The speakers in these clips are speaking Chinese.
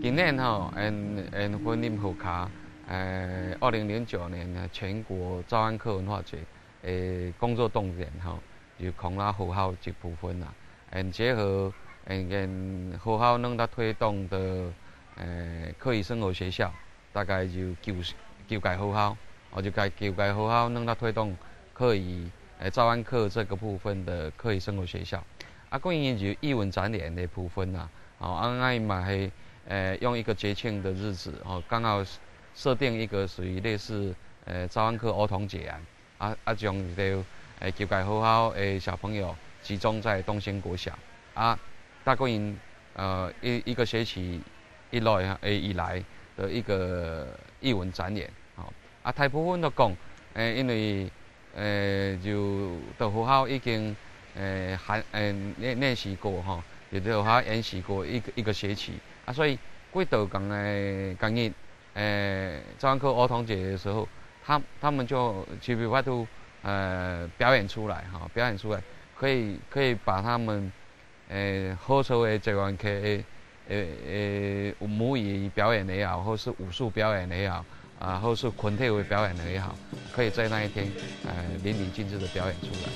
今年婚姻好卡，2009年全国早安课文化节工作重点就孔拉和好这部分啦，结合和好能够推动的课余生活学校，大概就9届和好，就9届和好能够推动课余早安课这个部分的课余生活学校，关于就艺文展演的部分啦，俺嘛是。用一个节庆的日子刚好设定一个属于类似早安课儿童节将9届和好的小朋友集中在东兴国小大概一个学期以来的一个艺文展演大部分都讲因为就到和好已经练习过也就和好演习过一个学期。所以几道讲日，早安课儿童节的时候，他们就去外头表演出来表演出来，可以把他们好处的这款课母语表演也好，或是武术表演也好或是群体的表演也好，可以在那一天淋漓尽致的表演出来。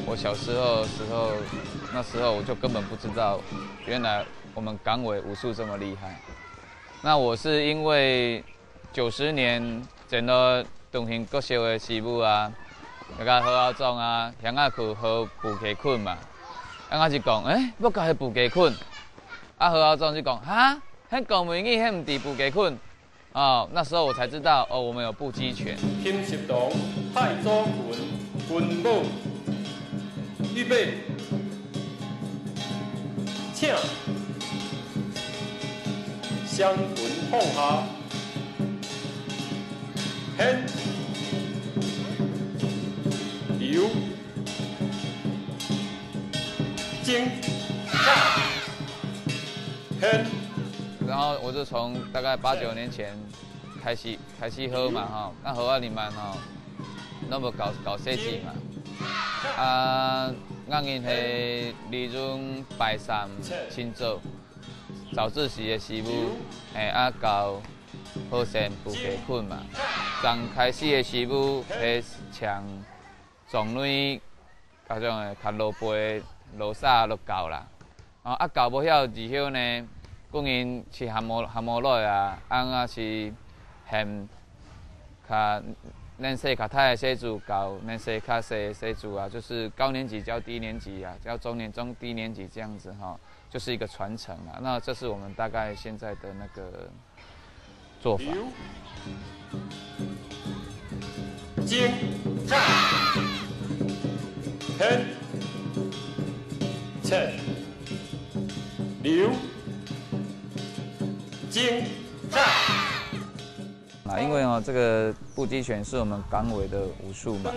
我小时候那时候我就根本不知道，原来我们港尾武术这么厉害。那我是因为90年见到东兴国小的师母那个何校长乡去学步架捆嘛，我是讲要教迄步架捆，何校长就讲迄讲文语迄唔是步架捆，那时候我才知道我们有步击拳。金石堂太祖军武。预备，请双拳放下，现留精现。然后我就从大概8、9年前开始学嘛那学里面那么搞设计嘛。我因是利润拜三亲做早自习的师母，教好先步架捆嘛。刚开始的师母是像撞类各种的卡路背、路沙都教啦。教不晓技巧呢，讲因是含无落是嫌较。年岁较大的小组教年岁较小的小组就是高年级教低年级教中低年级这样子就是一个传承那这是我们大概现在的那个做法。精湛，现切留精湛。因为这个步击拳是我们港尾的武术嘛，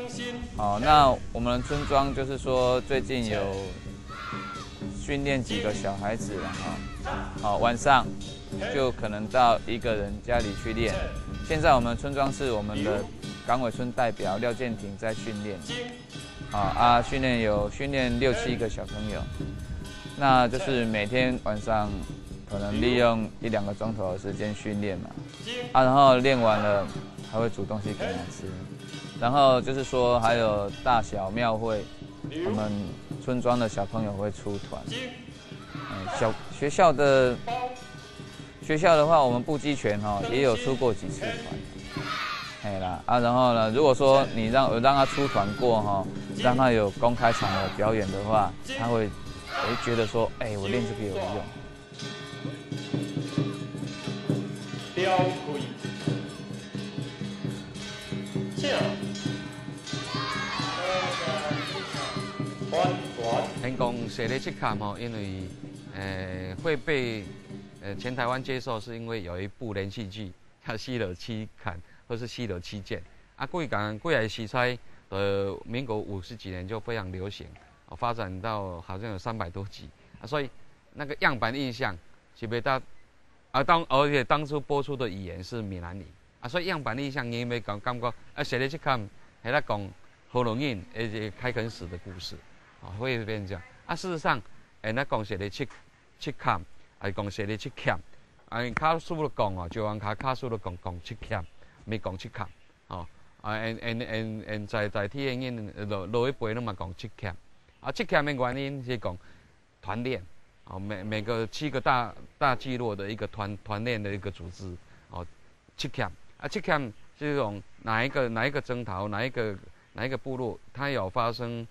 那我们村庄就是说最近有训练几个小孩子了晚上就可能到一个人家里去练。现在我们村庄是我们的港尾村代表廖建廷在训练，训练6、7个小朋友，那就是每天晚上。可能利用1、2个钟头的时间训练嘛，然后练完了还会煮东西给他吃，然后就是说还有大小庙会，我们村庄的小朋友会出团，学校的话，我们步击拳也有出过几次团，然后呢，如果说你让他出团过让他有公开场合表演的话，他会我就觉得说，我练这个有用。撩开，请，缓缓。人工写的去看吼，因为会被全台湾接受，是因为有一部连续剧叫《西楼七砍》或是《西楼七剑》啊，过来时代民国50几年就非常流行，发展到好像有300多集啊，所以那个样板印象是被大而且当初播出的语言是闽南语啊，所以样板印象你没感觉写的去看，还在讲喉咙印开垦史的故事啊，会变这样啊，事实上那讲写的去看。啊，讲写的去欠，啊，卡数都讲哦，就往卡数都讲去欠，没讲去欠，哦，在天音落一辈都嘛讲去欠，啊，去欠的原因是讲团练，哦，每个7个大聚落的一个团练的一个组织，哦，去欠，啊，去欠是种哪一个征讨哪一个部落，它有发生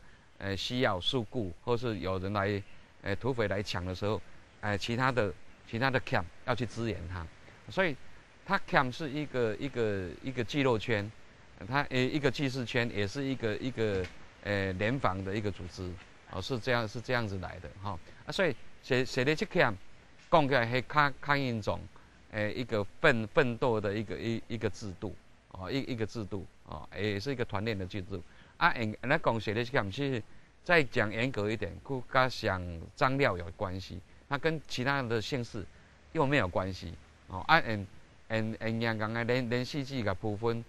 需要事故，或是有人来土匪来抢的时候。其他的 camp 要去支援他，所以他 camp 是一个聚落圈，它一个祭祀圈，也是一个联防的一个组织，哦，是这样子来的哈，啊，所以写的去 camp 讲起来是较一种一个奋斗的一个制度，哦，一个制度，哦，也是一个团练的制度，啊，那讲写的去 camp 是再讲严格一点，跟想张廖有关系。它跟其他的姓氏又没有关系哦。阳刚的连续剧的部分，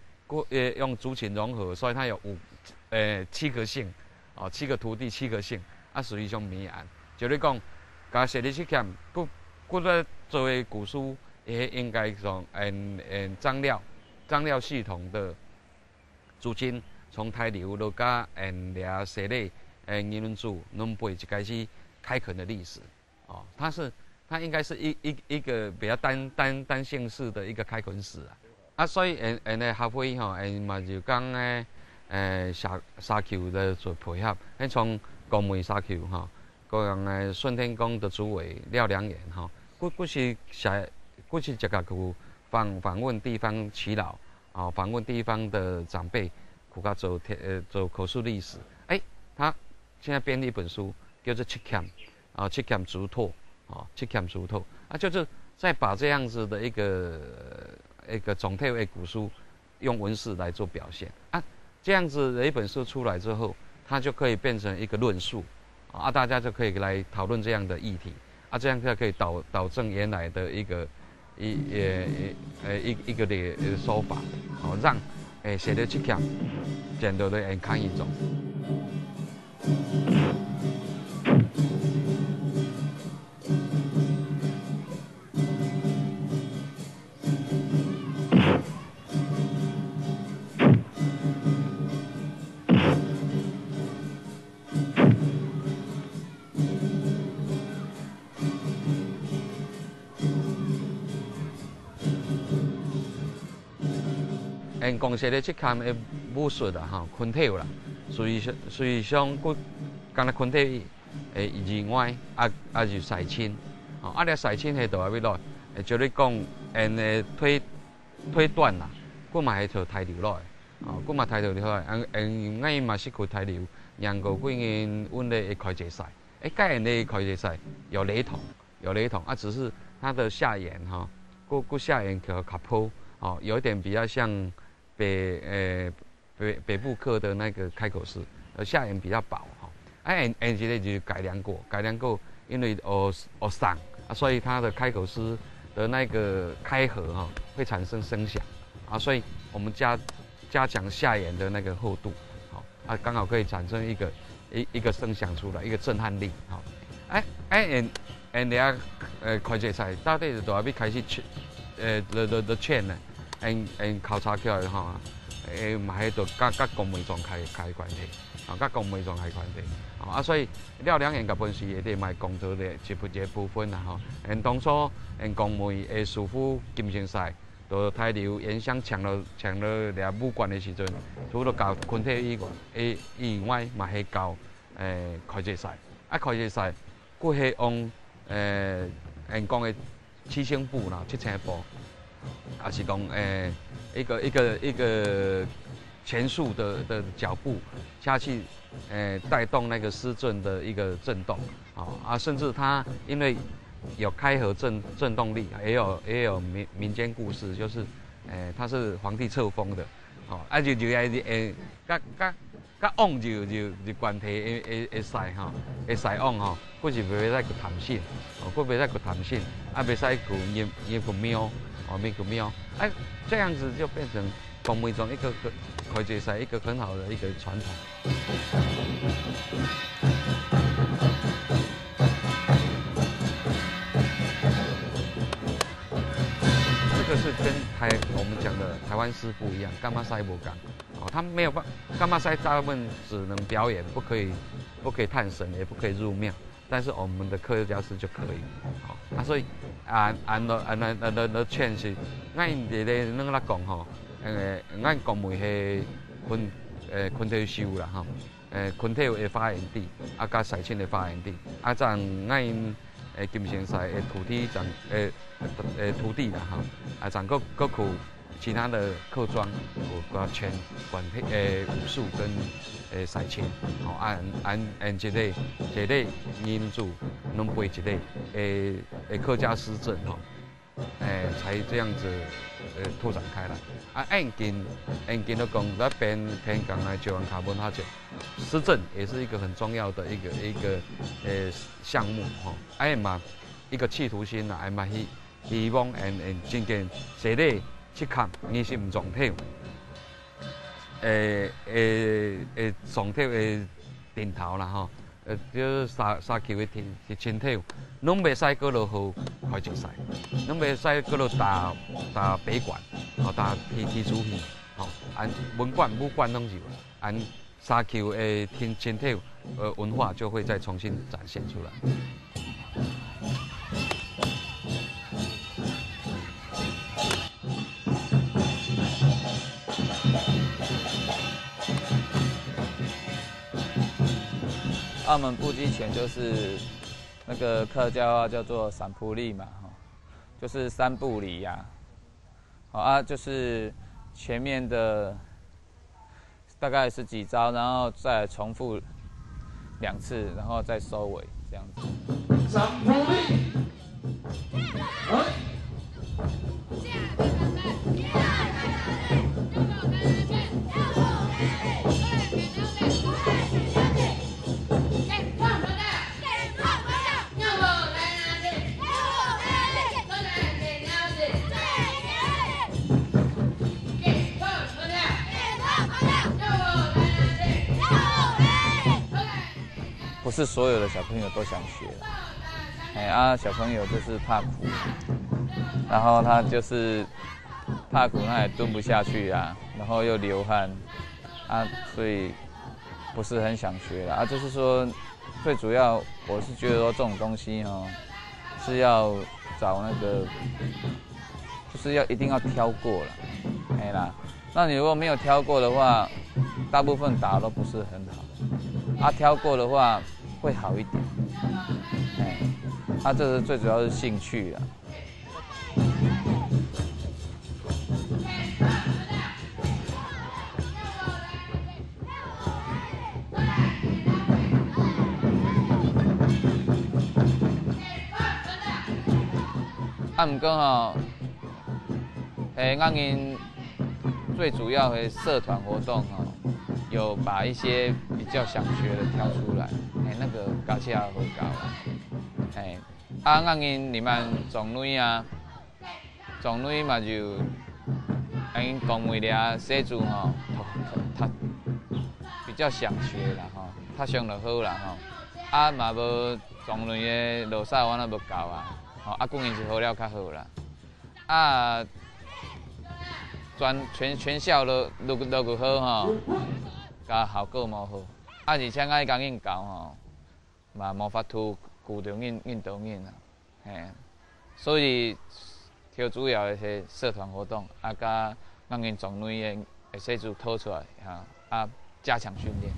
用族群融合，所以它有7个姓哦，7个徒弟，7个姓啊，属于一种谜案。就你讲，甲写的去看，在作为古书，也应该从张廖系统的资金，从台流到甲俩写的议论组拢背一开始开垦的历史。哦，它应该是一个比较单姓氏的一个开垦史啊，所以合会吼，嘛就讲沙丘的做配合，从公门沙丘吼，各样顺天宫的主委廖良言吼，过去这个去访问地方耆老，哦，访问地方的长辈，去甲做口述历史，他现在编了一本书，叫做《七camp》。啊，去看竹拓，啊，去看竹拓，啊，就是再把这样子的一个总体的古书，用文字来做表现啊，这样子的一本书出来之后，它就可以变成一个论述，啊，大家就可以来讨论这样的议题，啊，这样就可以导正原来的一个的说法，哦，让写的去看，见到的看一种。讲说咧，即项的武术啦，吼，昆体啦，属于上骨，干那昆体以外，就赛青，哦，咧赛青迄度啊，要落，就你讲，推断啦，骨嘛系从抬流落来，哦，骨嘛抬流落来，因嘛是去抬流，让过几年阮咧开节赛，盖人咧开节赛有雷同，啊，只是它的下沿哈，骨下沿较坡，哦，有一点比较像。北部课的那个开口式，下沿比较薄哈，这个就是改良过，因为上啊，所以它的开口式的那个开合哈会产生声响啊，所以我们加强下沿的那个厚度，好啊，刚好可以产生一个声响出来，一个震撼力，好，你啊开这赛到底是多少要开始the chain 呢？考察起来吼，嘛迄度甲公门状开关系，啊，甲公门状开关系，啊，所以廖良言甲本事一定嘛讲到的一个部分啦吼。当初公门的师傅金星赛，到台流沿乡抢了俩武馆的时阵，除了教昆体以外嘛系教开节赛，开节赛过去用因讲的7000步啦，7000步，还是讲一个前束的脚步下去，带动那个丝震的一个震动，甚至它因为有开合震动力，也有民间故事，就是它是皇帝册封的，就甲往就悬梯会使吼，会使往吼，佫是袂使去弹性，佫袂使去弹性，袂使去也去瞄，没去瞄，这样子就变成公梅庄一个会决赛一个很好的一个传统。这个是跟我们讲的台湾师不一样，干妈赛不讲，他没有办干妈赛大部分只能表演，不可以探神，也不可以入庙，但是我们的客家师就可以，所以劝是，咱伫咧咱来讲吼，咱讲梅是昆体修啦吼，昆体的发源地，甲西青的发源地，咱金城赛的土地长土地啦吼，咱各有其他的客庄，有全管武术跟西青，一个民族拢陪一个客家诗镇吼，才这样子拓展开来。按近都讲那边天港来九湾卡文化节，诗镇也是一个很重要的一个项目吼，嘛一个企图心啦，嘛希望真正这类去看你是唔状态，状态的顶头啦吼，就是沙球的身体，拢袂使搁落好快决赛，拢袂使搁落打北管，打踢出去，文管武管拢是，沙球的身体文化就会再重新展现出来。澳门布鸡拳就是那个客家话叫做散扑力嘛，就是三步里呀，就是前面的大概10几招，然后再重复2次，然后再收尾这样子。散扑力，不是所有的小朋友都想学，小朋友就是怕苦，然后他就是怕苦，他也蹲不下去啊，然后又流汗，所以不是很想学了就是说，最主要我是觉得说这种东西是要找那个，就是一定要挑过了，那你如果没有挑过的话，大部分打都不是很好，挑过的话会好一点，这是最主要是兴趣啦。不过咱最主要的社团活动有把一些比较想学的挑出来，那个搞起来好搞咱里面撞女嘛就，讲话俩写字他比较想学啦他上就好啦嘛无撞女的落赛我那无够讲因是好了较好啦全校都好甲效果无好而且爱讲因教嘛无法度顾着因导因所以最主要的是社团活动甲咱因壮女的写字讨出来加强训练。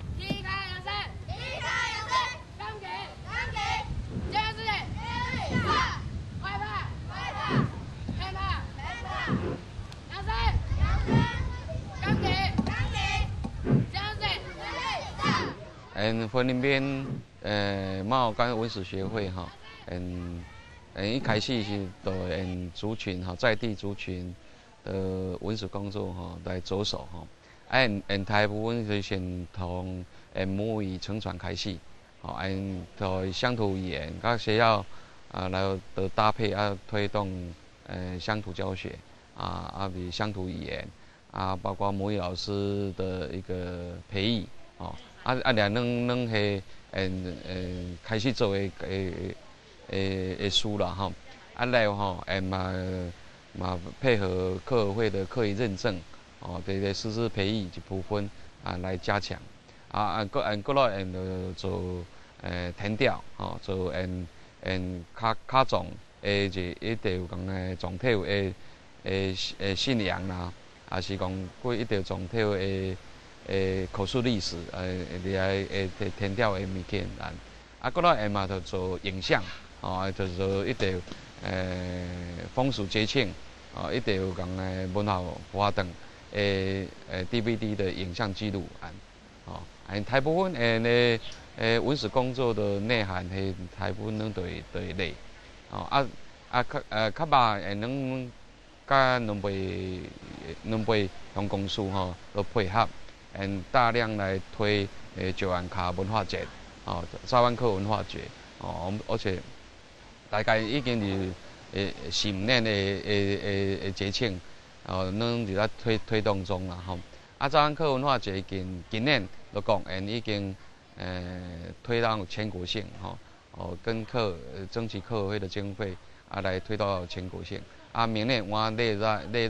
云林边猫跟文史学会哈，一开始是就族群哈，在地族群的文史工作哈来着手哈，大部分是先从母语承传开始，吼，在乡土语言甲学校来的搭配推动乡土教学比乡土语言包括母语老师的一个培育哦两系开始做书啦吼来吼嘛配合客委会的课余认证对师资培育一部分来加强过来做田调做较重一定有讲总体信仰啦，也是讲过一定总体口述历史田调物件过来嘛就做影像就做一定风俗节庆一定有讲文化活动DVD 的影像记录大部分文史工作的内涵是大部分拢对类较吧能甲两辈乡公司都配合大量来推石湾卡文化节沙湾客文化节而且大概已经是4、5年的节庆拢伫咧推动中啦沙湾客文化节今年就讲已经推到全国性跟争取客委会的经费来推到全国性明年我列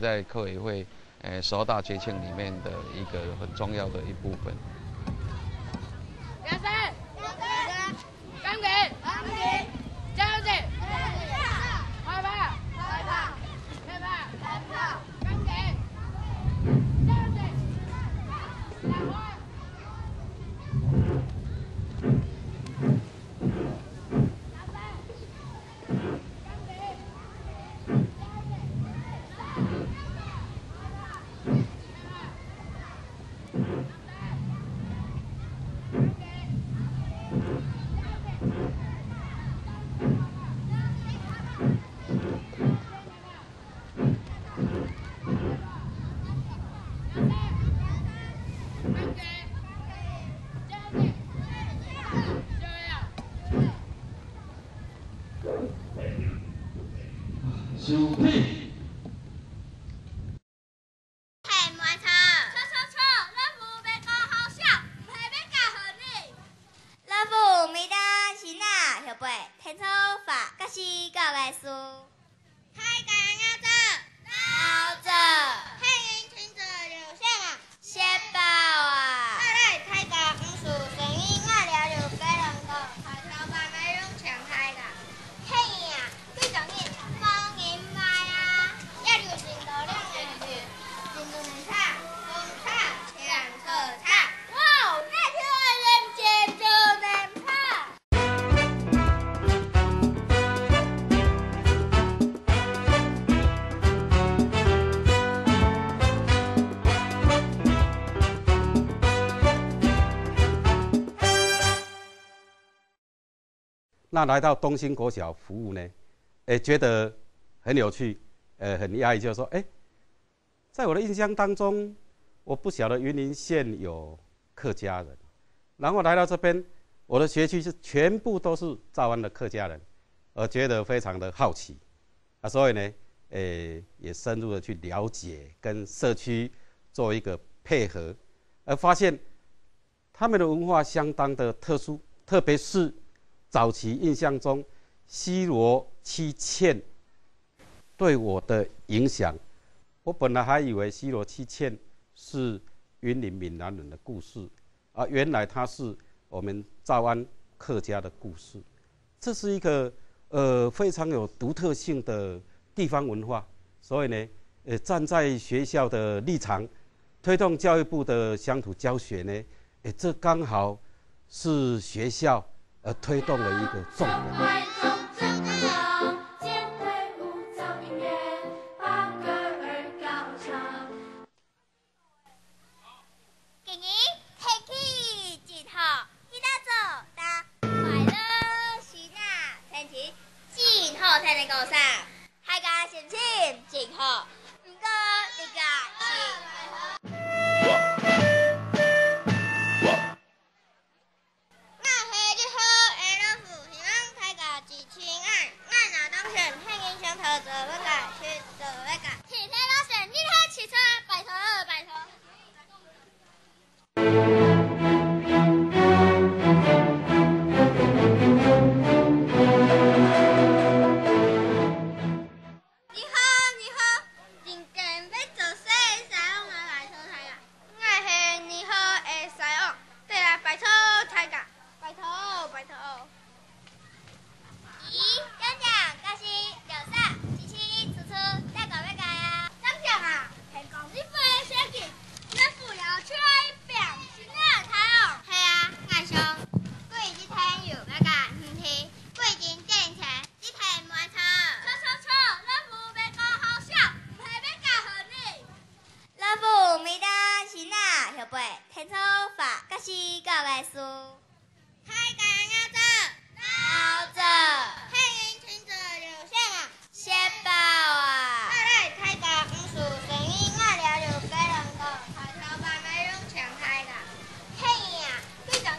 在客委会10大节庆里面的一个很重要的一部分。收屁！嘿，麦草，咱父要教好小，不是要教好你。咱父每当是哪学背天草法，甲是教个书。太干要做，要做。太阴亲做就啥啊？写包啊。再来太干不是声音我了就别人个，头头把麦拢抢开个。嘿呀，这种人风银麦啊，要流行流量的去，进入能唱，风唱，两个唱。哇，那天人间就能唱。那来到东兴国小服务呢，觉得很有趣，很压抑，就是说，在我的印象当中，我不晓得云林县有客家人，然后来到这边，我的学区是全部都是肇湾的客家人，觉得非常的好奇，所以呢，也深入的去了解，跟社区做一个配合，而发现他们的文化相当的特殊，特别是早期印象中，西螺七欠对我的影响，我本来还以为西螺七欠是云林闽南人的故事，原来它是我们肇湾客家的故事。这是一个非常有独特性的地方文化，所以呢，站在学校的立场，推动教育部的乡土教学呢，这刚好是学校推动了一个重点。今日天气真好，记得大家唔是贵人建车，只提满车。咱父要教好小，唔系要教好你。咱父每当是那后背天草法，甲是教个书。太监要做，要做。黑人裙子留下啊，写包啊。快来太监唔是生意我了就给人个，头头把妹拢抢开个。嘿呀，几种人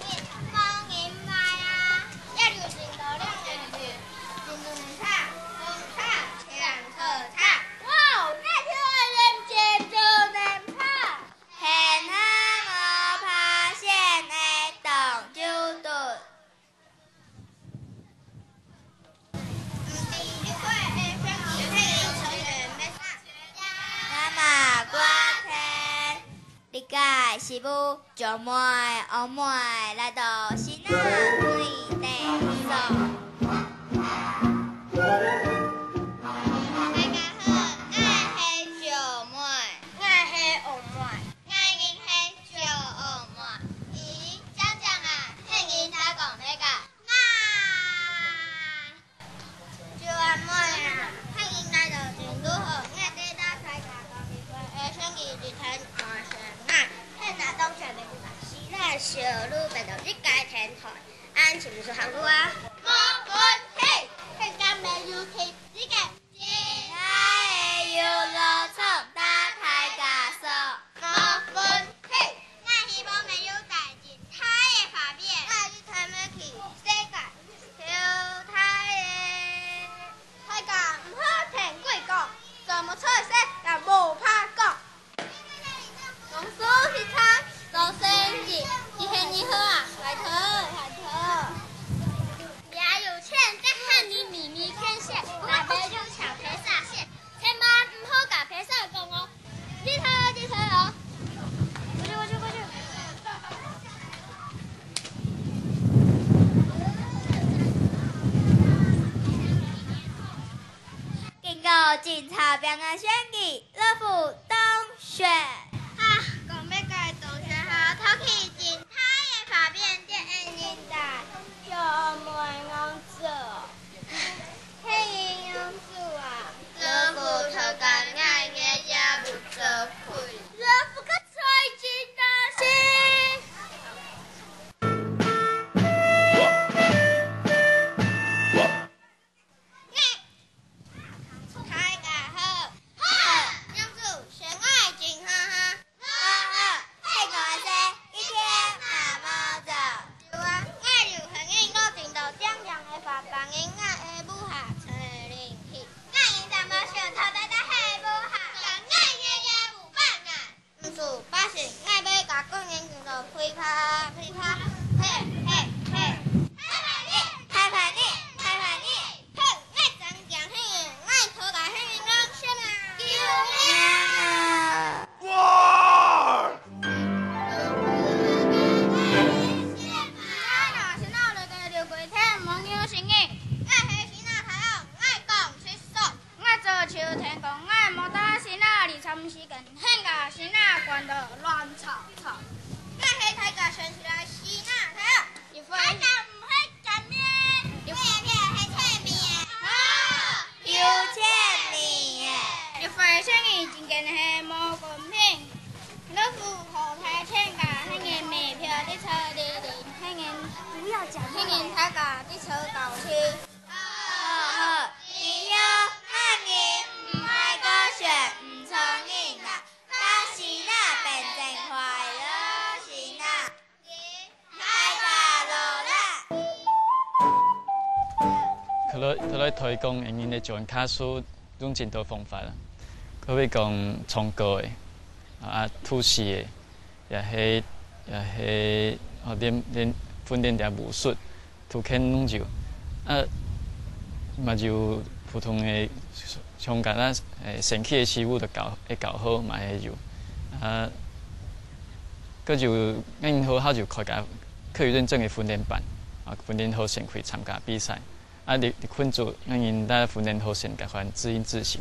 忙人来啊，要留进头两人去，进门叉，门叉，抢车叉。哇，那条人间就能跑，现在我发现的动就对。你介是母就妹后妹来到新南水地所。大家好，我是九妹，我是后妹，我已是九后妹。咦，讲讲啊，听人家讲那个九阿妹啊，听人来到真如好，我得到大家讲一句，生意一天二十。那当下的是那小路白到一改天台，俺是不是行路啊？冇问题，看咱没有去这个。我有路从打开家锁，冇问题。我希望没有带进他的法面，我去他们去世界，求他的。大家唔好听鬼讲，怎么出事也无怕讲。公司是他做生意，一天你好啊，抬头抬头。你还有钱在喊你秘密天线，那边就抢赔啥线，千万唔好甲赔啥讲哦。低头低头哦。过去。经过警察兵的选举，乐福当选。讲要甲同学好，偷去进他的法变店的年代，就没用做，嘿用做啊！乐福偷干爱嘅也不做亏，乐福个财经大师。大家好，用做相爱真哈哈。佢来推广因的join卡数用真多方法啦，佢会讲唱歌的，吐字的，也是练训练点武术，图肯弄就，嘛就普通的像简单身体的事物就搞好嘛会有，佮就因好就开个课余认证的训练班，训练好先可以参加比赛。你困住，因大家训练好先，甲款自应自行，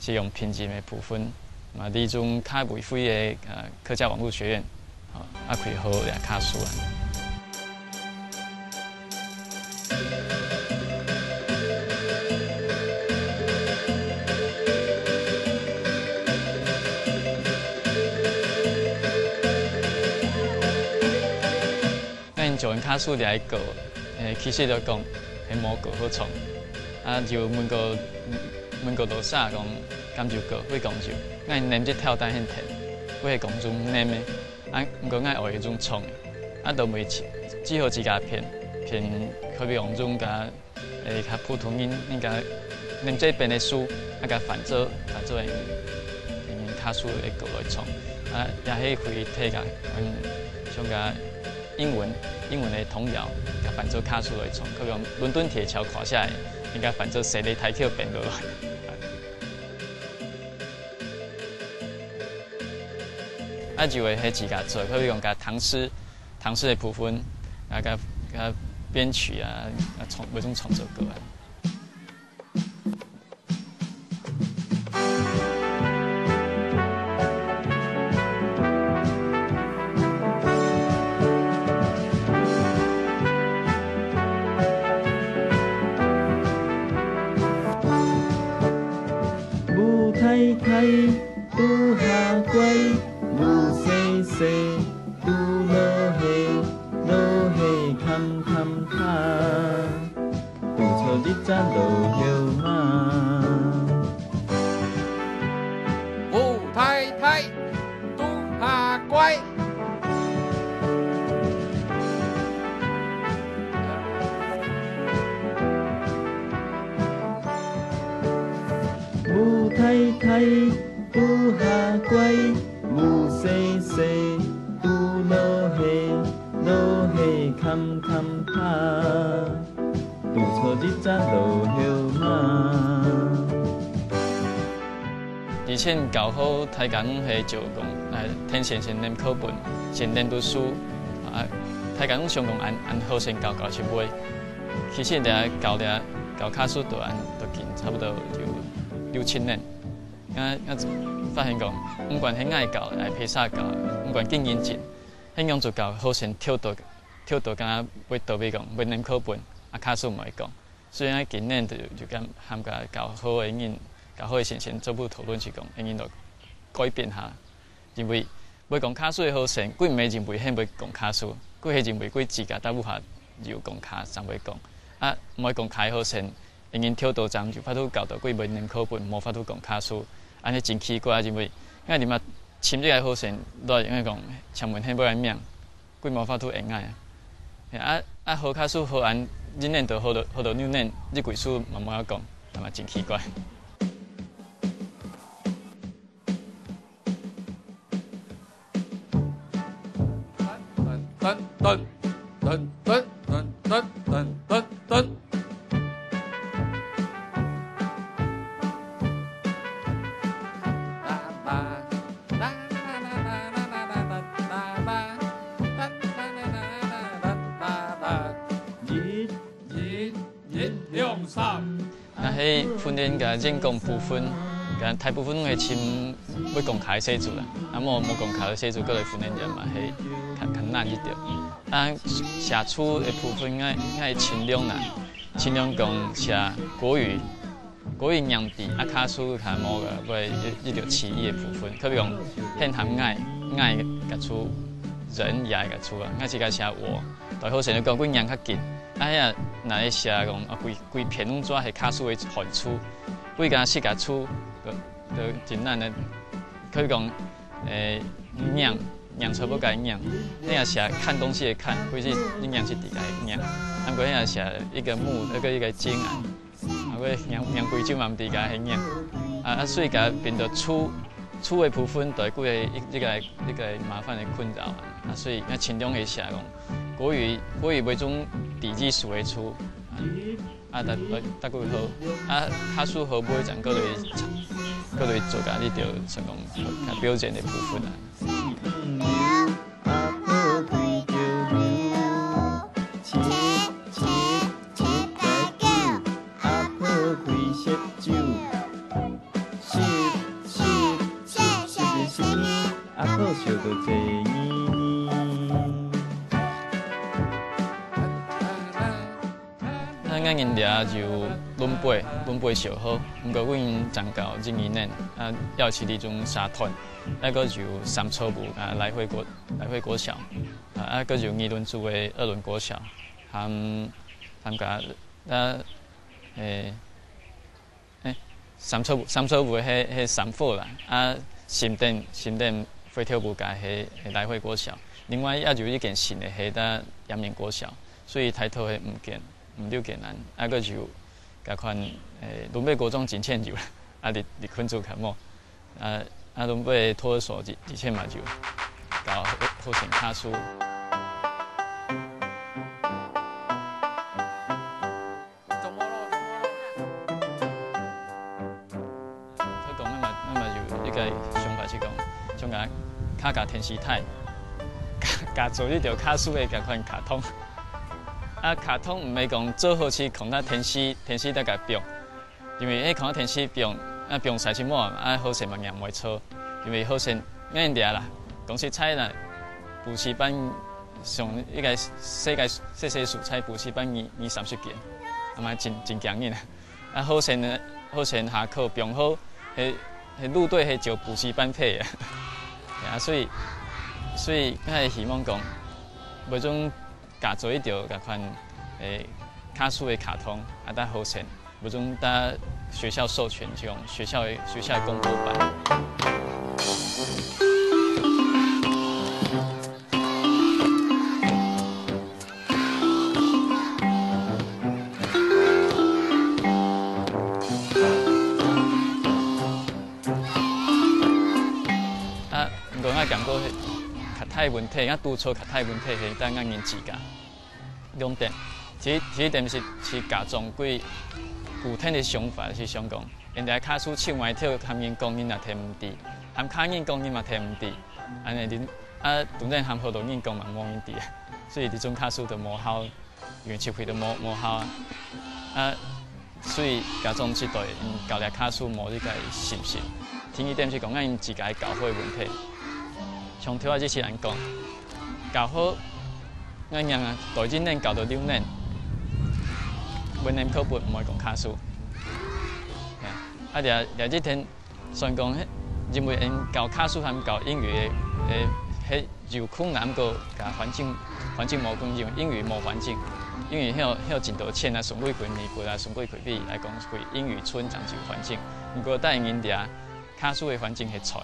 是用评级的部分，嘛，利用较未费的客家网络学院，开好也卡数啊。就因卡数来过，其实就讲系无过好创，啊就问过老师讲，甘就过会讲就，我因念这跳单很甜，我系讲中念的，啊毋过我学迄种创的，啊都袂只好自家骗，可比用种甲较普通人甲念这边的书，啊甲反做因卡数会过来创，啊也迄可以睇甲像甲英文的童谣，甲反做卡数来创，可比用伦敦铁桥垮下来，应该反做谁的台球变落来。啊，就会迄自家做，可以用甲唐诗的部分，啊，甲编曲啊，每种创作歌啊。母太太拄下乖。母细细，拄落下坎卡，拄错日早落后嘛。母太太拄下乖，母太太拄下乖。母细细，拄落下坎卡，拄错日早落后嘛。以前教好台港系就讲，天先念课本，先念读书，啊，台港上讲按好先教到七尾，其实教卡数都近差不多就6、7年。发现讲，不管很爱教，爱披萨教，不管经验进，很用做教好先跳到，敢要倒尾讲，要念课本，啊卡数唔会讲，所以今年就跟含个教好的人，教好的先做部讨论是讲，因就改变下，认为要讲卡数的好先，几唔系认为很要讲卡数，几系认为几自家大部下要讲卡，才会讲，啊唔会讲卡好先，因跳到站就发都教到几未念课本，无法度讲卡数。安尼真奇怪，认为因你嘛深这个好先，都因为讲前面很不爱命，规无法度会爱好卡数好安，日念就好到扭念，日几数慢慢讲，那么真奇怪。噔噔噔噔噔噔噔噔噔。迄训练甲演讲部分，甲大部分会深要讲卡写字啦，无讲卡写字，搁来训练人嘛，迄较难一点。写书的部分，爱尽量啦，尽量讲写国语样字，卡数较无个，要一条词义的部分，可比讲很含爱甲出，人也甲出啊，是甲写我，大好先讲几样较紧。呀，若咧写讲规篇拢抓系卡数的汉书，几家4家书，就真难的。可以讲，酿差不该酿，你也写看东西的看，规是你酿是伫个酿，不过也写一个木，一个金啊，过酿规种嘛毋伫个系酿，所以甲变到出的部分，就几个一个麻烦的困扰所以尽量会写讲。国语为种地基数的出，大概好，卡数好买阵，搁来做家己条成功较标准的部分咱因俩就轮背小好，不过阮长到1、2年，要是迄种沙团，那个就3初步来回国小，搁就二轮组的二轮国小，参加三错五迄三副啦，新店飞跳舞界迄来回国小，另外也就一间新的迄搭阳明国小，所以抬头的唔溜艰难，搁就甲款轮尾国中真欠球啦，伫昆组较莫，轮尾托儿所之前嘛就搞好成卡数。甲天时态，甲做迄条卡数的甲款卡通，卡通唔係講做好似控到天時得甲變，因為迄控到天時變，變晒是麼好勢嘛硬唔會錯，因為好勢硬啲啦，講實在啦，補習班上一個世界蔬菜補習班20-30件，嘛真強硬啊！好勢下課變好，係路隊係就補習班配嘅。所以，我係希望講，每種加做一條嗰款卡數的卡通，得好成，每種得學校授權這種學校的公布版。感覺較太問題，拄錯較太問題係等硬自家兩點。第一點是家長對具體的想法是想講，人哋卡數唱歪跳，含人講人也聽唔知，含卡人講人嘛聽唔知，安尼恁當然含好多人講嘛冇人知，所以呢種卡數就無效，原設會就無效所以家長這對教啲卡數冇呢個信心。第二點是講硬自家教會問題。從頭開始人講，教好我樣代1年教到6年，每年課本唔會講卡數。這天算講，因為教卡數同教英語嘅有困難個甲環境無關係，英語無環境，英語曉真多錢上幾幾年過上幾幾筆來講，會英語村長就環境，不過但因哋卡數嘅環境係錯。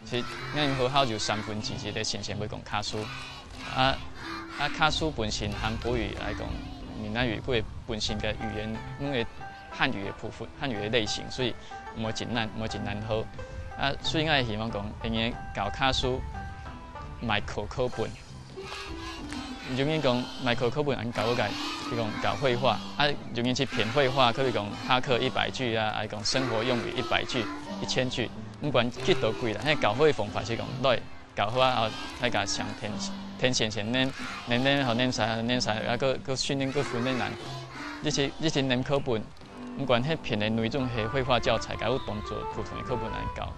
是，咱學校就2/3嘅先生會講卡數，卡數本身和國語來講，閩南語佢本身嘅語言，因為漢語嘅部分，漢語嘅類型，所以唔會真難學。所以我係希望講，因為教卡數賣課本，永遠講賣課本，按教個佢講教繪畫，永遠是偏繪畫，佢講下課100句來講生活用語100句、1000句。唔管幾多貴啦，迄教會方法是講，來教好後，大家上天先練後練晒，個訓練個訓練人，一些練課本，唔管迄片的內容係繪畫教材，搞當做普通的課本來教，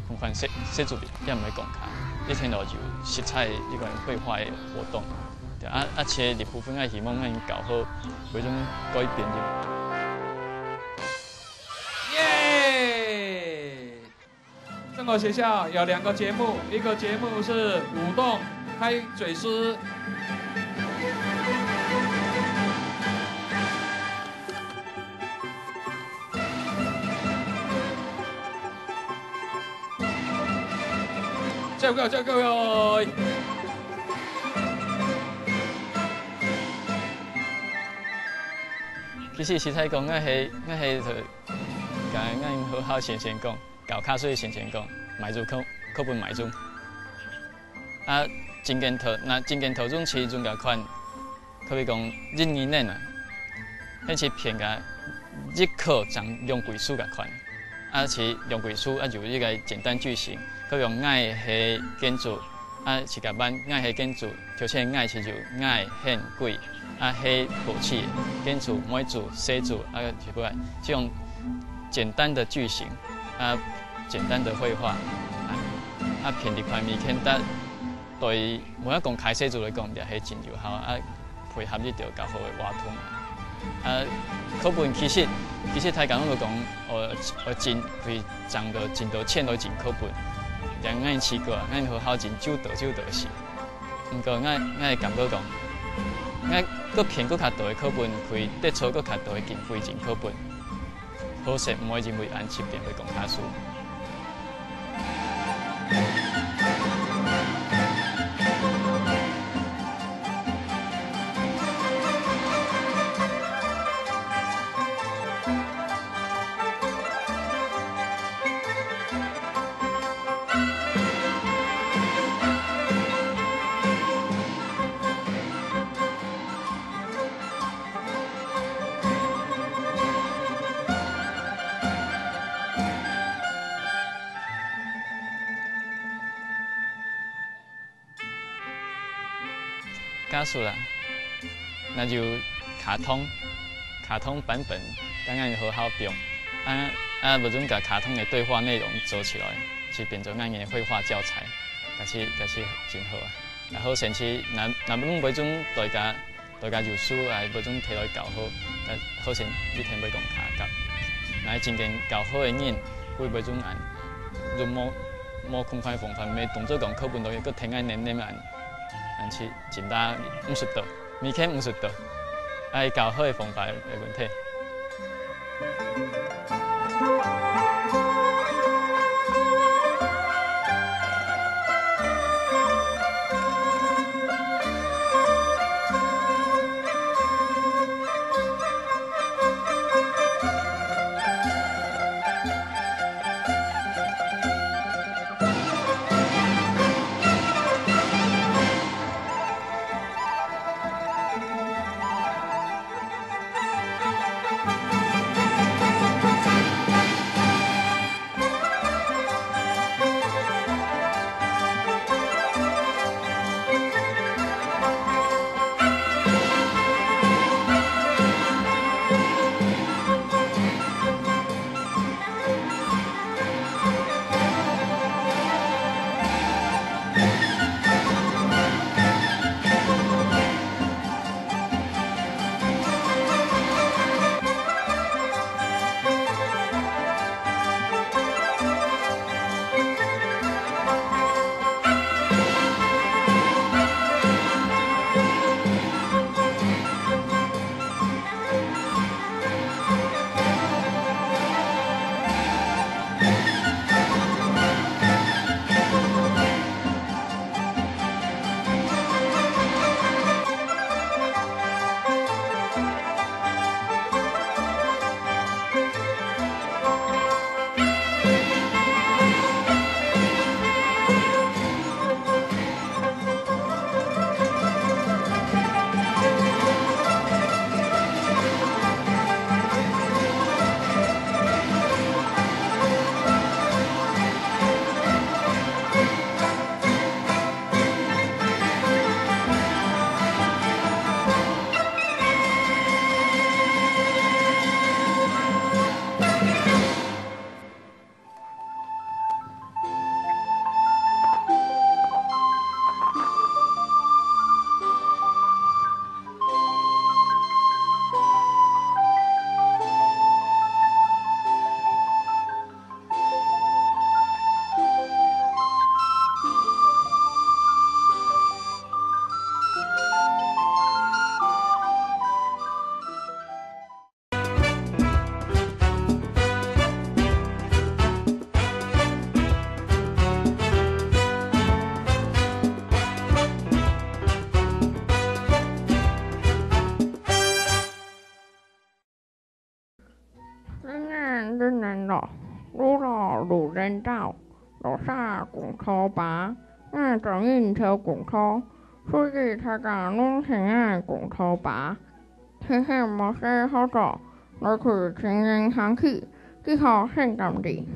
同款寫作業也唔會講卡，一天就實際一個繪畫的活動，且一部分我希望我教好，每種改變就。正口學校有2個節目，一個節目是舞動開嘴詩，這個。其實實際講，我係甲咱學校先生講。教卡數先講，買做課本買做，真間頭中其中個款，可以講1、2年啊，迄是偏個日課將用歸數個款，是用歸數就一個簡單句型，佢用愛係建築，是個班愛係建築，條線愛是就愛很貴，係武器建築每組4組全部這種簡單的句型，簡單的繪畫，偏啲塊面見得對每一個開寫組來講，就係真有效，配合呢條較好嘅話筒。課本其實睇講我講，我真會賺到真多錢來進課本，讓我試過，我學校真少得是。毋过我会感觉讲，我搁骗搁较大的课本，开得出搁较大的经费进课本，好势唔会认为按7点会讲卡数。假设啦，那就卡通版本，当然好好用。无准把卡通的对话内容做起来，是变做咱的绘画教材，假是真好啊。啊，好甚至若无准大家入书，啊无准摕来教好，啊好甚一天要讲卡教，若真正教好的人，会无准按用某空快方法，咪当做讲课本落去，佮听爱念按。但是真大唔熟到，明显唔熟到，爱教好的方法的问题。路人道，路上公车吧，俺终于坐公车，所以大家拢很爱公车吧。天气冇啥好做，我去情人行去，只好很感地。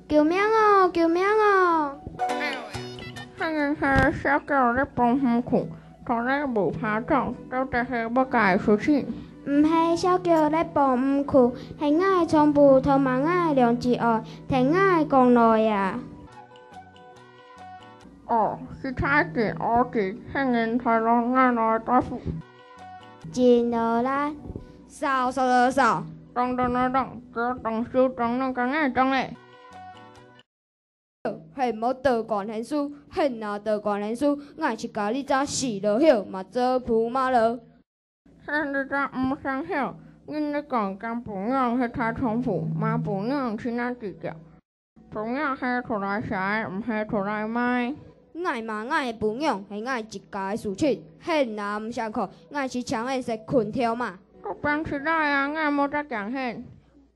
救命哦！救命哦！情人係小狗咧幫唔去，當然無拍照，到底係乜解事情？唔係小狗咧幫唔去，係我從不同埋我兩隻愛，聽我講來呀。哦，是太見我哋情人才讓我來對付。進來啦，掃，當，只當小當那個愛當咧。嘿，无道观现书，嘿，若道观现书，我是甲你早死落叶，嘛做铺马路。现在在唔想晓，因咧讲跟朋友去太重复，嘛朋友去哪计较？朋友下出来食，唔下出来卖。我嘛，我的朋友是我一家的事情，嘿，若唔想看，我是抢的是困跳嘛。我变起来啊，我无得讲hen。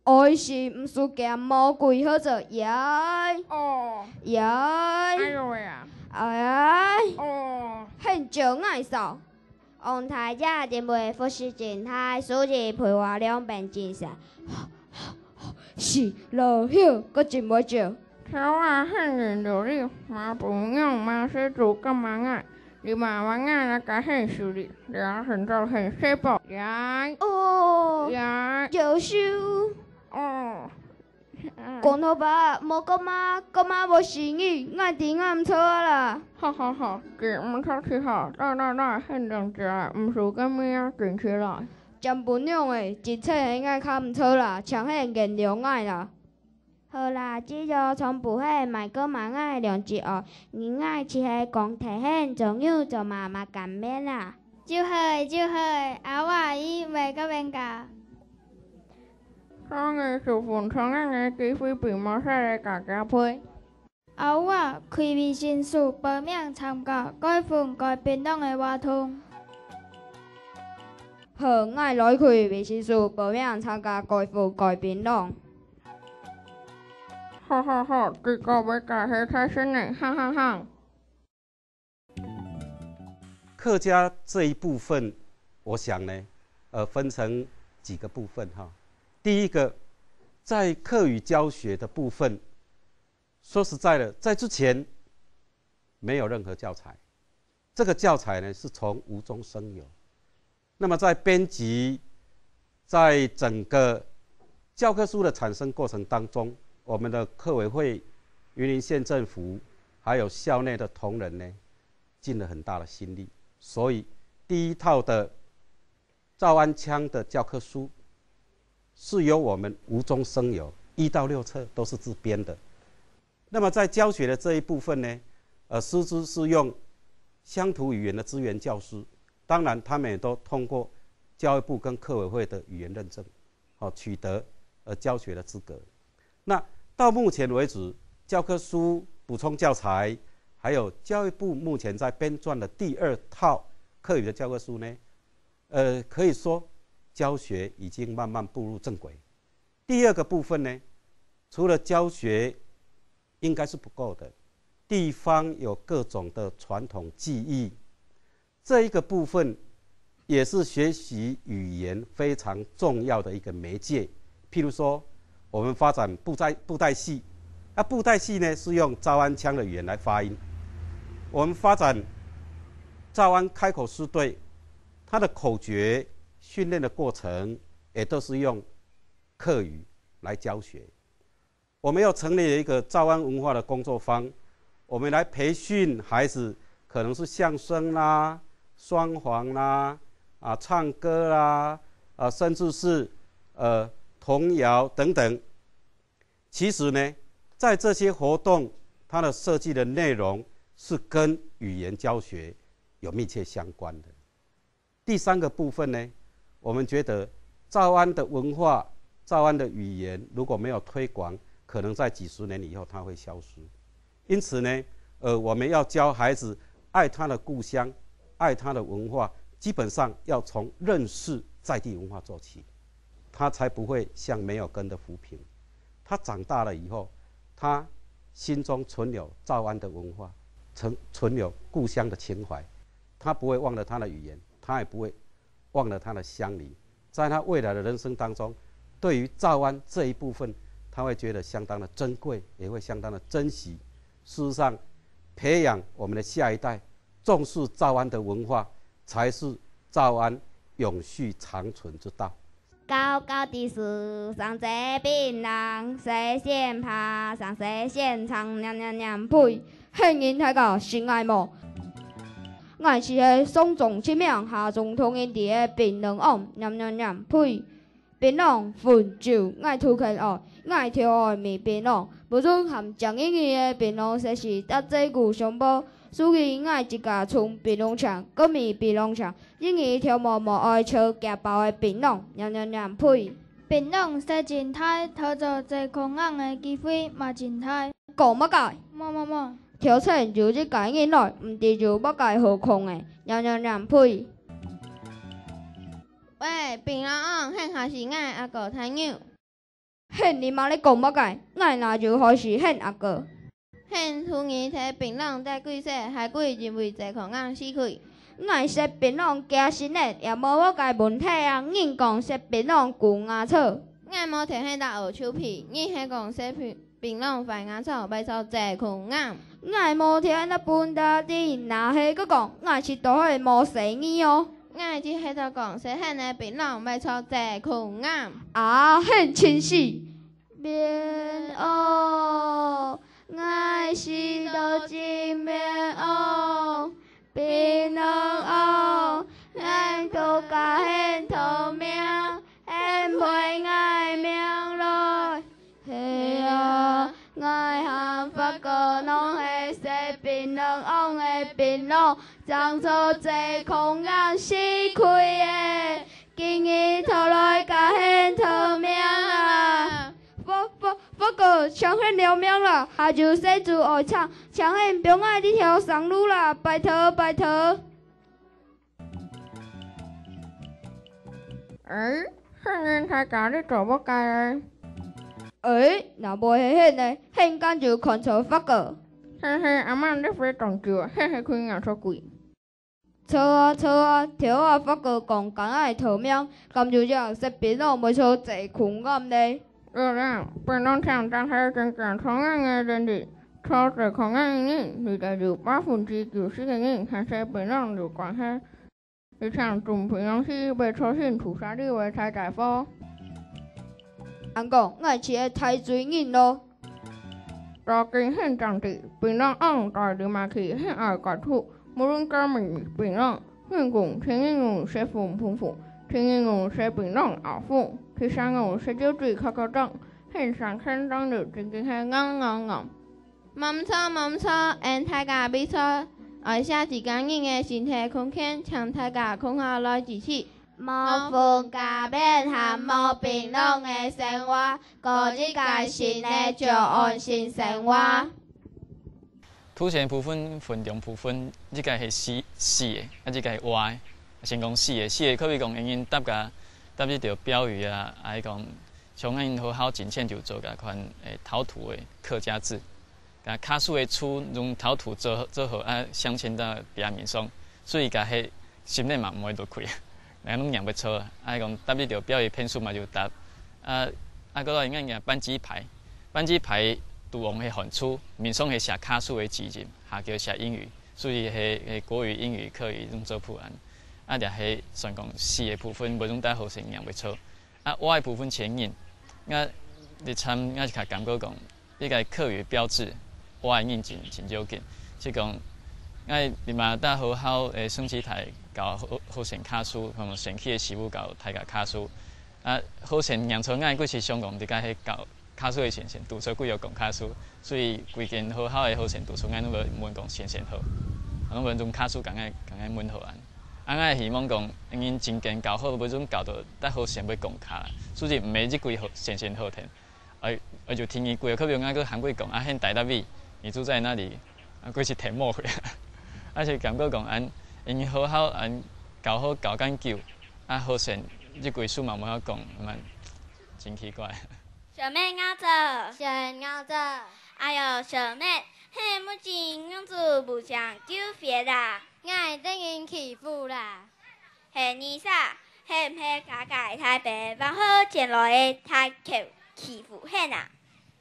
爱是毋是惊魔鬼好做？耶哦耶！哎呦喂啊！哎哦，很少爱扫。王太姐认为富士静态数字配合两边真实，是落叶阁真袂少。条啊很认着你，嘛朋友嘛是做干嘛爱？你嘛玩爱来甲很受力，俩很早很细胞，呀哦，呀优秀。哦。光头爸，无讲嘛无诚意，我伫我毋错啦。好，给唔错起好，来，很正直，唔输个咩啊，紧起来。占分量的，一切应该较毋错啦，抢迄颜料爱啦。好啦，只要从不迄买个嘛爱量一学，你爱吃迄光体迄总有就嘛干面啦。就好，阿我伊袂个免教。我个受分从个机会并冇使来家家配。后我开微信书报名参加改分改变动的活动。好，我来开微信书报名参加改分改变动。好，这个要改黑太深嘞，哈。客家这一部分，我想呢，分成几个部分哈。第一个，在客语教学的部分，说实在的，在之前没有任何教材，这个教材呢是从无中生有。那么在编辑，在整个教科书的产生过程当中，我们的客委会、云林县政府还有校内的同仁呢，尽了很大的心力。所以第一套的赵安腔的教科书是由我们无中生有，1到6册都是自编的。那么在教学的这一部分呢，师资是用乡土语言的资源教师，当然他们也都通过教育部跟客委会的语言认证，取得教学的资格。那到目前为止，教科书、补充教材，还有教育部目前在编撰的第2套客语的教科书呢，可以说教学已经慢慢步入正轨。第二个部分呢，除了教学应该是不够的，地方有各种的传统技艺，这一个部分也是学习语言非常重要的一个媒介。譬如说，我们发展布袋戏，那布袋戏呢是用诏安腔的语言来发音。我们发展诏安开口诗对，它的口诀训练的过程也都是用客语来教学。我们又成立了一个诏安文化的工作坊，我们来培训孩子，可能是相声啦、双簧啦、唱歌啦、甚至是童谣等等。其实呢，在这些活动，它的设计的内容是跟语言教学有密切相关的。第3个部分呢，我们觉得诏安的文化、诏安的语言如果没有推广，可能在几十年以后它会消失。因此呢，我们要教孩子爱他的故乡，爱他的文化，基本上要从认识在地文化做起，他才不会像没有根的浮萍。他长大了以后，他心中存有诏安的文化，存有故乡的情怀，他不会忘了他的语言，他也不会忘了他的乡里。在他未来的人生当中，对于诏安这一部分，他会觉得相当的珍贵，也会相当的珍惜。事实上，培养我们的下一代重视诏安的文化，才是诏安永续长存之道。高高的树上结槟榔，西线爬上西线唱，娘娘娘呸！现人太高心爱慕。我是个上中七名，下中通因伫个槟榔王，娘娘娘呸！槟榔分酒，爱吐气哦，爱挑的面槟榔，无准含蒋英语的槟榔说是搭这句上无。属于爱一家葱槟榔肠，搁面槟榔肠，英语挑毛毛爱笑夹包的槟榔，黏黏黏配。槟榔说真歹，讨做济空昂的机会嘛真歹。讲乜解？么。挑菜就一家人来，毋知就乜解好空的，黏黏黏配。喂，槟榔昂，迄下是爱阿哥太牛。迄你妈咧讲乜解？爱那就开始恨阿哥。现妇儿摕槟榔带鬼说，害鬼认为济空昂死去。爱食槟榔惊神的，也无我家问题啊！硬讲食槟榔旧牙草。爱无摕迄搭学手皮，你迄讲食槟榔坏牙草，袂操济空昂。爱无摕迄搭笨大滴，若迄个讲爱是倒迄无生意哦。爱只迄搭讲食迄个槟榔，袂操济空昂。啊，很清晰。棉袄。爱是多一面袄，槟榔袄，咱都甲很透明，很配爱明来。嘿啊，爱和法国拢会说槟榔袄的槟榔，长出济空眼死开的，今日头来甲很透明啊。不过抢很了命啦，下就写字学唱，抢很不爱这条上路啦，拜托拜托。汉人才教你做乜解若无迄迄呢，迄间就看错法个。阿妈你非讲究，迄开样错贵。错啊，条啊法个讲讲爱逃命，咁就这样食槟榔袂错济困暗呢。槟榔厂当时增加同样的人力，超济同样的人，大概就90%的人还是槟榔有关系。你像种槟榔是被超新屠杀的为太大夫。人讲爱吃的太水人咯。大根很长地，槟榔昂大的嘛去很爱割土，无论革命槟榔，很讲天然用食风丰富。天然用食槟榔熬腐，第三用食酒水烤长，很上看长的真正系硬。冇错，因大家比赛，爱下一家人的身体空间，请大家空下来支持。无分家变和无槟榔的生活，过一个新的就安心生活。凸显部分、分量部分，这个是死的，这个是活的。先讲死的，可比讲因搭这条标语啊，还讲像因好好真堑就做甲款陶土的客家字，甲卡数的厝用陶土做好啊，镶嵌到别面上，所以甲迄心里嘛唔会落开，人拢养不错啊。还讲搭这条标语篇数嘛就搭搁来因个扳机牌杜王的汉厝，面上是写卡数的字音，下叫写英语，所以是国语、英语、客语拢做谱案。就係算講死的部分，無種帶好成樣袂錯。活的部分前引，你參是較感覺講，呢個客語標誌，活的引真少見。即講，你嘛帶好升級台搞好成卡數，同埋升級的事務搞大家卡數。好成樣錯幾次想講，你家係搞卡數的先讀書幾有講卡數，所以規件好的好成讀書，拢無講先好，拢無種卡數講滿好安。我希望講，因真經教好，每種教到得好先要講卡，所以唔係一句好先好聽。我就聽伊句，可比如個韓國講，很大粒味，你住在那裡，佢是題目去，且感覺講，因好教好教緊久，好先一句數嘛冇得講，真奇怪。小妹咬着，小人咬着，哎呦，小妹，嘿，目前公主不想救别啦。我等因欺負啦，係你啥？係唔係家家太白，往好前來的太扣欺負hen啊？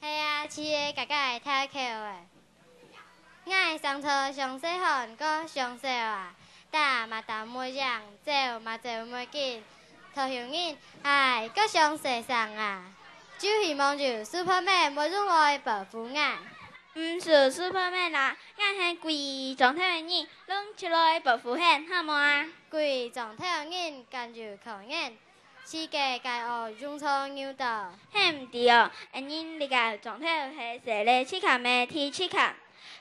係啊，似個家家太扣誒。我上錯上細漢個上小啊，打嘛打每樣，走嘛走每件，頭向人係個上細上啊。就希望就 Superman 冇種愛保護我。唔是 Superman 啦，我係貴狀態嘅人，攏出來保護hen好冇啊？貴狀態嘅人跟住靠人，世界该学用错牛道。嘿，唔对哦，因你个状态是设咧七坎的天七坎，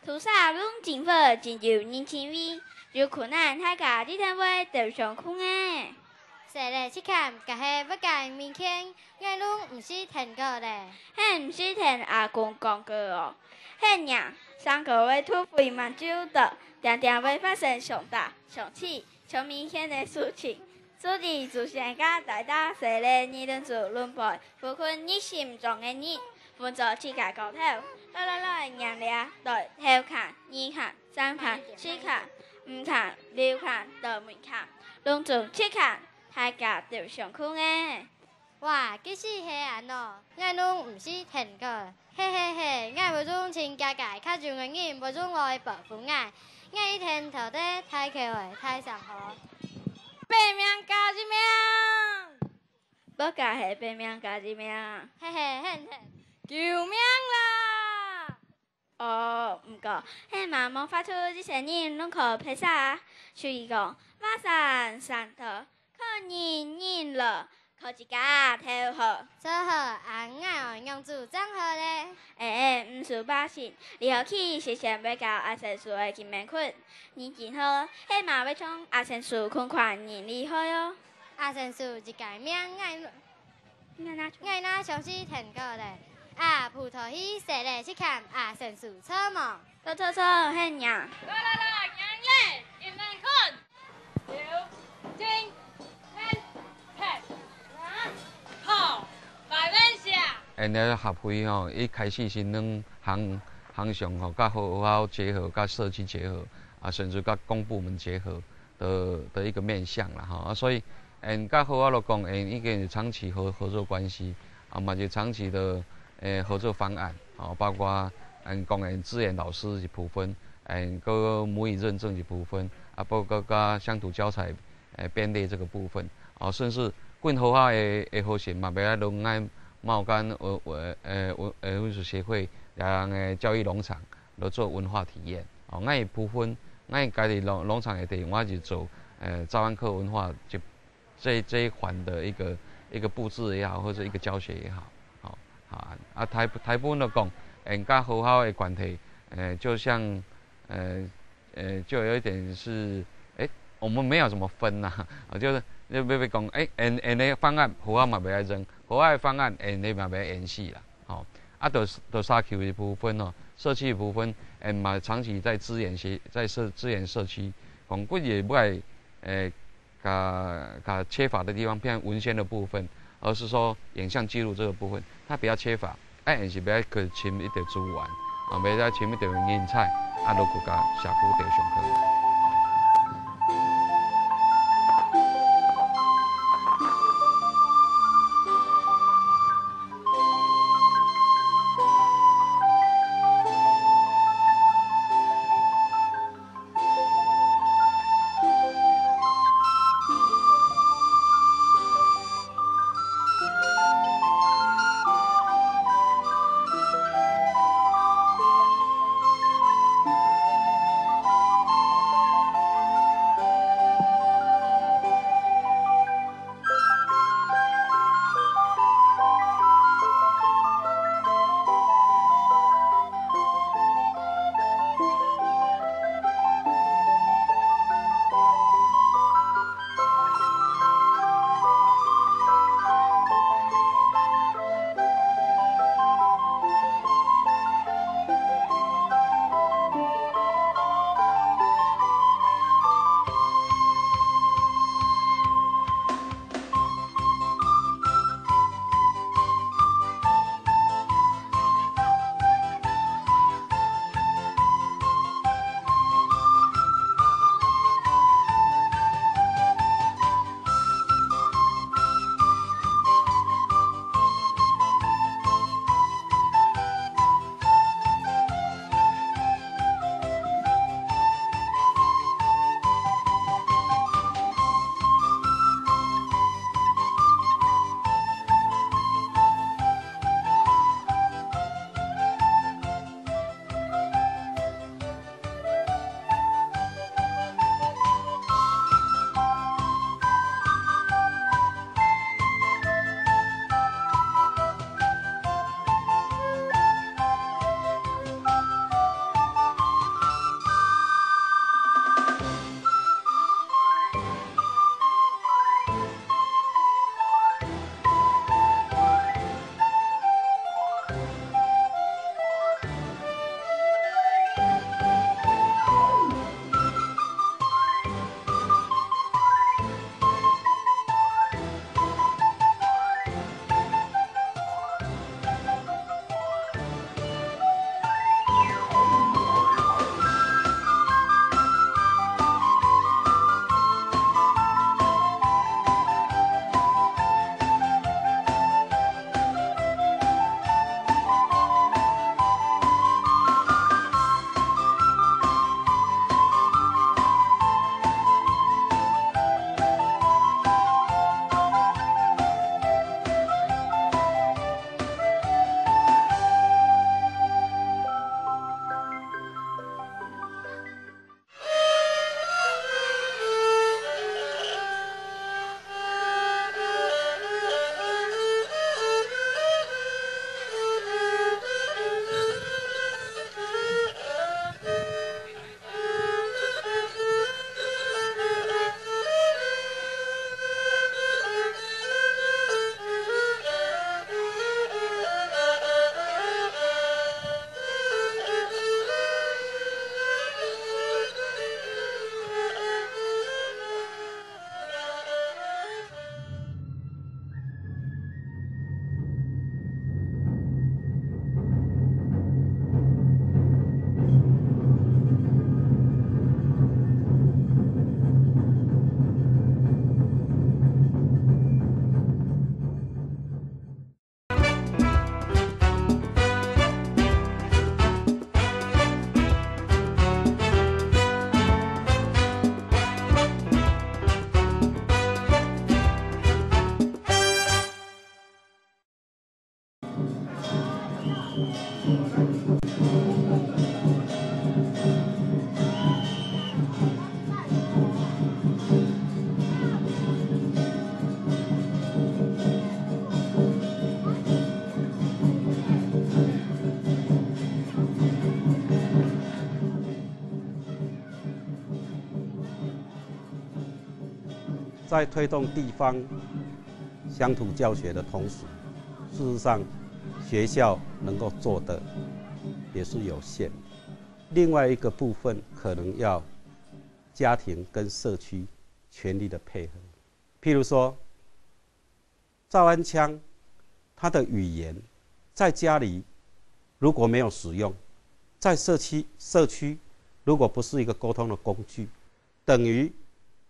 涂沙拢真好，真有年轻味。有困难，大家这摊位都上空诶。设咧七坎，甲迄不介面孔，我拢唔是听过咧。嘿，唔是听阿公讲过哦。嘿娘，3个月土肥蛮久的，常常会发生上大、上起、上明显的事情。所以自身甲大家设咧议论组轮配，不分你心中的你，分做7个高头，来娘俩对头看、2看、3看、4看、5看、6看到每看，拢总7看，大家都上空诶。哇，其实系安哦，我拢唔是听过。嘿嘿嘿，我无种亲家界，较像个人无种来保护我。我一天头底太口的太上好。白命加一命，要加系白命加一命。嘿嘿嘿嘿，救命啦！哦，唔过，迄嘛冇发出这声音，拢可拍啥？所以讲，马上上头，可人了。考一家头好，做好啊！我用主张好咧。唔是把心，你好去是想要教阿sen叔的金面困，你真好，迄嘛要从阿sen叔困款你厉害哟。阿sen叔一改名，我哪相信听过咧。啊，葡萄稀设咧去看阿sen叔错么？错，迄娘。来，娘嘞，金面困，刘金天佩。好，百分下。因咧合会吼，一开始是恁行上吼，甲学校结合，甲社区结合，啊，甚至甲公部门结合的一个面向啦吼。啊，所以甲学校来讲，已经是长期合作关系，啊嘛就长期的合作方案，哦，包括讲资源老师一部分，个母语认证一部分，啊，包括甲乡土教材编列这个部分，啊，甚至阮学校的学生嘛，要拢爱冒干文史协会两个教育农场来做文化体验。哦，我部分，我家己农场的地方，我就做早安课文化这一环的一个布置也好，或者一个教学也好，好啊台部来讲，甲学校的关系，就像就有一点是，我们没有怎么分呐，就是要讲，的方案学校嘛袂爱扔，学校的方案你嘛袂爱延续啦，吼，啊，就社区的部分哦，社区的部分，嘛长期在资源社区，讲骨也不爱，甲缺乏的地方，偏文献的部分，而是说影像记录这个部分，它比较缺乏，但是袂爱去寻一条资源，啊，袂爱寻一条人才，啊，落去甲社区着上课。在推动地方乡土教学的同时，事实上学校能够做的也是有限。另外一个部分可能要家庭跟社区全力的配合。譬如说，赵安腔，他的语言在家里如果没有使用，在社区如果不是一个沟通的工具，等于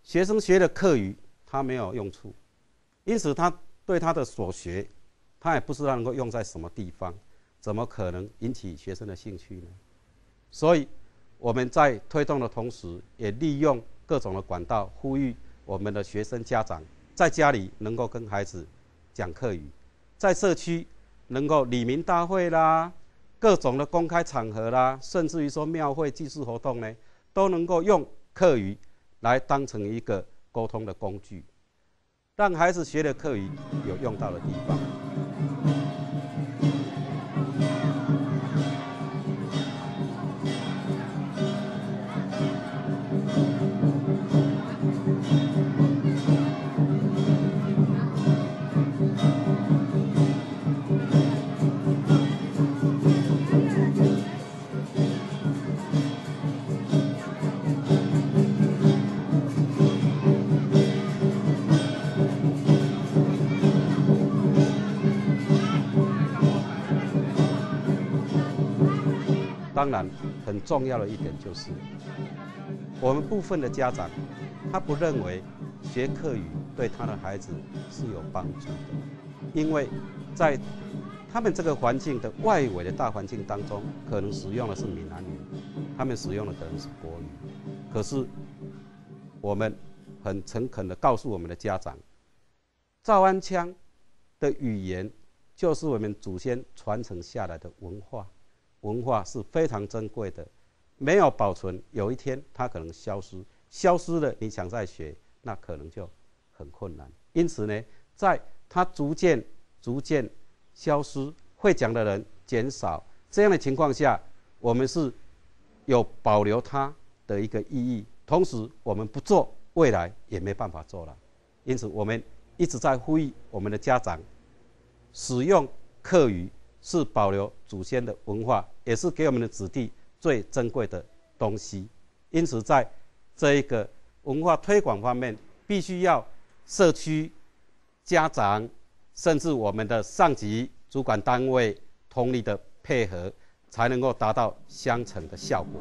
学生学的课语他没有用处，因此他对他的所学，他也不知道能够用在什么地方，怎么可能引起学生的兴趣呢？所以我们在推动的同时，也利用各种的管道，呼吁我们的学生家长在家里能够跟孩子讲课语，在社区能够里民大会啦，各种的公开场合啦，甚至于说庙会祭祀活动呢，都能够用课语来当成一个沟通的工具，让孩子学的课语有用到的地方。当然，很重要的一点就是，我们部分的家长，他不认为学客语对他的孩子是有帮助的，因为在他们这个环境的外围的大环境当中，可能使用的是闽南语，他们使用的可能是国语。可是，我们很诚恳地告诉我们的家长，赵安腔的语言就是我们祖先传承下来的文化。文化是非常珍贵的，没有保存，有一天它可能消失，消失了，你想再学，那可能就很困难。因此呢，在它逐渐消失，会讲的人减少，这样的情况下，我们是有保留它的一个意义。同时，我们不做，未来也没办法做了。因此，我们一直在呼吁我们的家长使用客语。是保留祖先的文化，也是给我们的子弟最珍贵的东西。因此，在这一个文化推广方面，必须要社区、家长，甚至我们的上级主管单位通力的配合，才能够达到相乘的效果。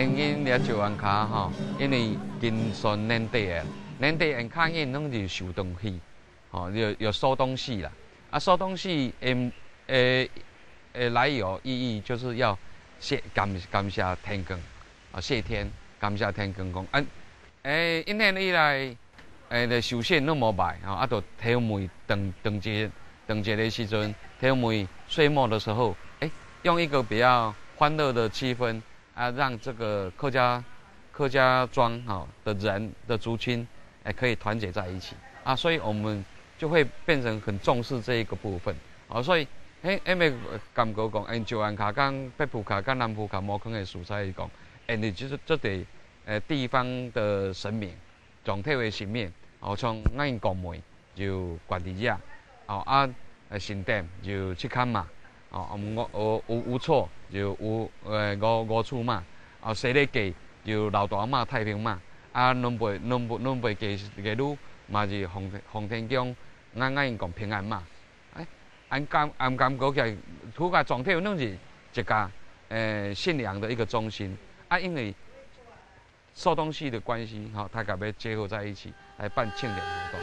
因了石湾卡吼，因为今算年底的，年底因卡因拢是收东西，吼，有收东西啦。啊，收东西来由意义就是要感谢天公，啊，谢天，感谢天公讲，一年以来，的寿险拢无卖，啊，就头梅等节的时阵，头梅岁末的时候，用一个比较欢乐的气氛啊，让这个客家庄的人的族群可以团结在一起啊，所以我们就会变成很重视这一个部分啊，所以因为感觉讲，石湾卡跟北埔卡跟南埔卡摩坑的蔬菜讲，你就是这得地方的神明，总体的神明，像咱公庙就关帝爷，神殿就七坎嘛。有错就有五处嘛，西里记就老大嘛太平嘛，南北记女嘛是洪天宫，咱讲平安嘛，按感觉起来，土家总体拢是一家信仰的一个中心因为收东西的关系，大家要结合在一起来办庆典活动。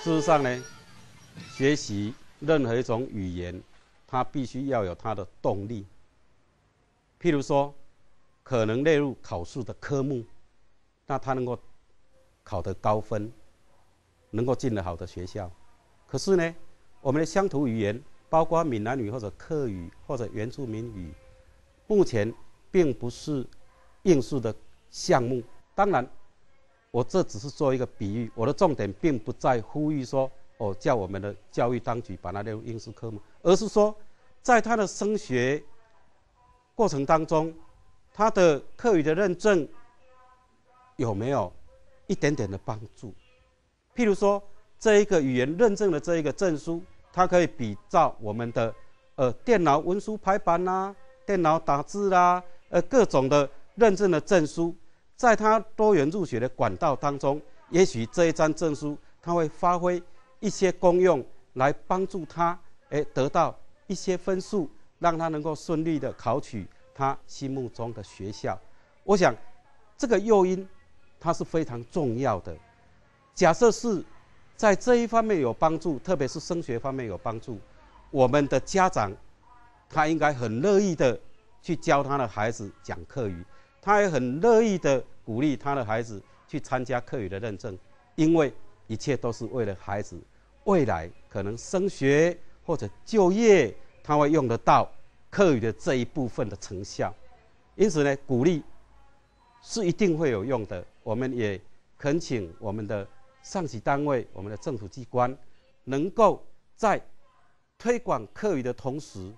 事实上呢，学习任何一种语言，它必须要有它的动力。譬如说，可能列入考试的科目，那它能够考得高分，能够进了好的学校。可是呢，我们的乡土语言，包括闽南语或者客语或者原住民语，目前并不是应试的项目。当然，我这只是做一个比喻，我的重点并不在呼吁说，叫我们的教育当局把它列入应试科目，而是说，在他的升学过程当中，他的客语的认证有没有一点点的帮助？譬如说，这一个语言认证的这一个证书，它可以比照我们的电脑文书排版啦、电脑打字啦、各种的认证的证书。在他多元入学的管道当中，也许这一张证书，它会发挥一些功用，来帮助他得到一些分数，让他能够顺利的考取他心目中的学校。我想，这个诱因它是非常重要的。假设是在这一方面有帮助，特别是升学方面有帮助，我们的家长他应该很乐意的去教他的孩子讲客语。他也很乐意的鼓励他的孩子去参加客语的认证，因为一切都是为了孩子未来可能升学或者就业，他会用得到客语的这一部分的成效。因此呢，鼓励是一定会有用的。我们也恳请我们的上级单位、我们的政府机关，能够在推广客语的同时，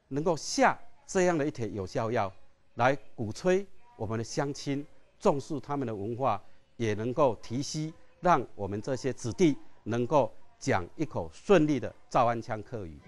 能够下这样的一帖有效药。来鼓吹我们的乡亲重视他们的文化，也能够提携，让我们这些子弟能够讲一口顺利的诏安腔客语。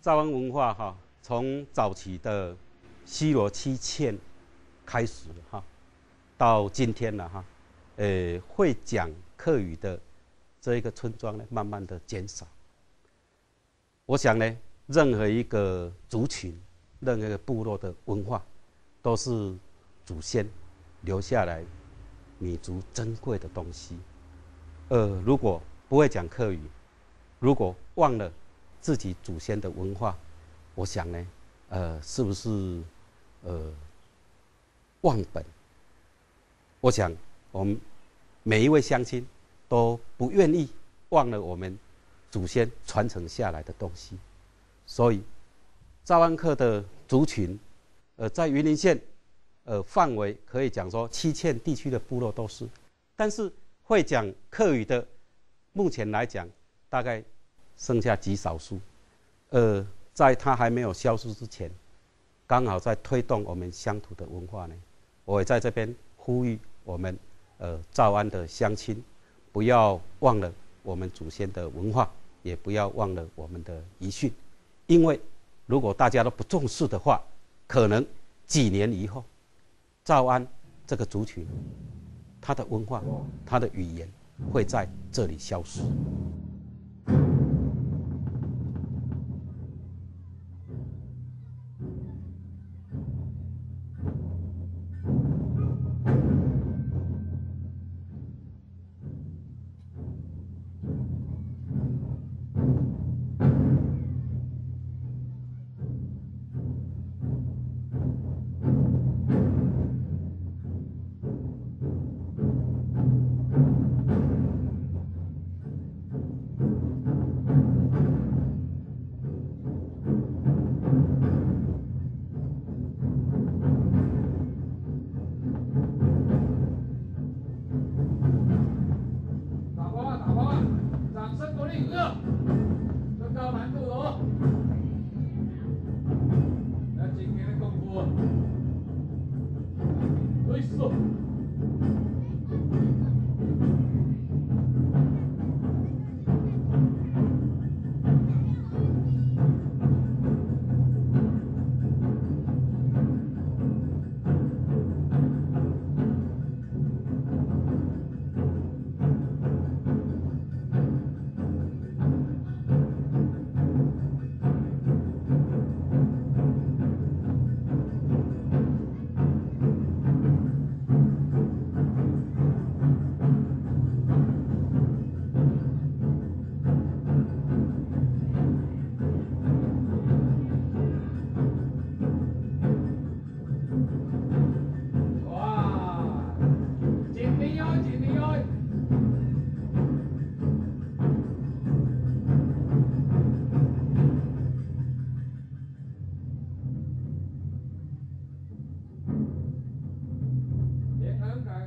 赵安文化哈，从早期的西罗七欠开始哈，到今天了哈，会讲客语的这一个村庄呢，慢慢的减少。我想呢，任何一个族群、任何一个部落的文化，都是祖先留下来弥足珍贵的东西。如果不会讲客语，如果忘了自己祖先的文化，我想呢，是不是忘本？我想我们每一位乡亲都不愿意忘了我们祖先传承下来的东西，所以赵安客的族群，在云林县，范围可以讲说七欠地区的部落都是，但是会讲客语的，目前来讲大概剩下极少数。在它还没有消失之前，刚好在推动我们乡土的文化呢，我也在这边呼吁我们赵安的乡亲，不要忘了我们祖先的文化，也不要忘了我们的遗训，因为如果大家都不重视的话，可能几年以后，赵安这个族群，它的文化、它的语言会在这里消失。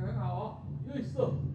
很好哦，优秀。